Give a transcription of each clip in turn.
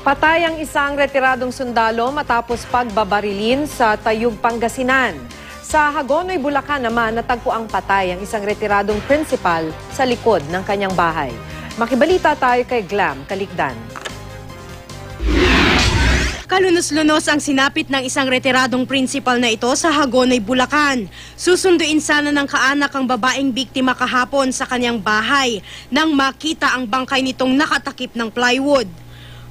Patay ang isang retiradong sundalo matapos pagbabarilin sa Tayug, Pangasinan. Sa Hagonoy, Bulacan naman natagpo ang patay ang isang retiradong principal sa likod ng kanyang bahay. Makibalita tayo kay Glam Kalikdan. Kalunos-lunos ang sinapit ng isang retiradong principal na ito sa Hagonoy, Bulacan. Susunduin sana ng kaanak ang babaeng biktima kahapon sa kanyang bahay nang makita ang bangkay nitong nakatakip ng plywood.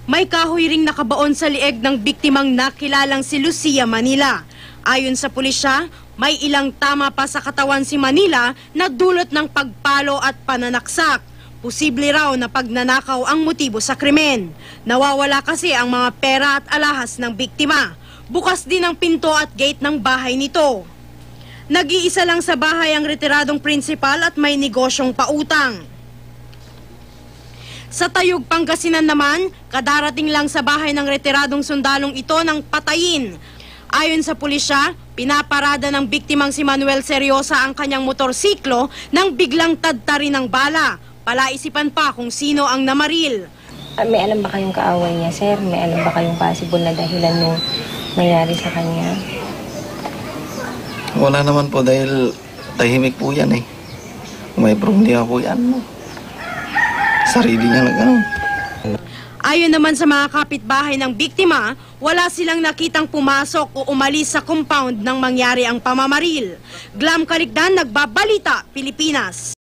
May kahoy ring nakabaon sa lieg ng biktimang nakilalang si Lucia Manila. Ayon sa pulisya, may ilang tama pa sa katawan si Manila na dulot ng pagpalo at pananaksak. Posible raw na pagnanakaw ang motibo sa krimen. Nawawala kasi ang mga pera at alahas ng biktima. Bukas din ang pinto at gate ng bahay nito. Nag-iisa lang sa bahay ang retiradong principal at may negosyong pautang. Sa Tayug, Pangasinan naman, kadarating lang sa bahay ng retiradong sundalong ito ng patayin. Ayon sa pulisya, pinaparada ng biktimang si Manuel Seryosa ang kanyang motorsiklo nang biglang tadtarin ng bala. Palaisipan pa kung sino ang namaril. May alam ba kayong kaaway niya, sir? May alam ba kayong possible na dahilan nung nangyari sa kanya? Wala naman po dahil tahimik po yan eh. May problema po yan. Sarili niya na gano'n. Ayon naman sa mga kapitbahay ng biktima, wala silang nakitang pumasok o umalis sa compound nang mangyari ang pamamaril. Glam Kalikdan, Nagbabalita, Pilipinas.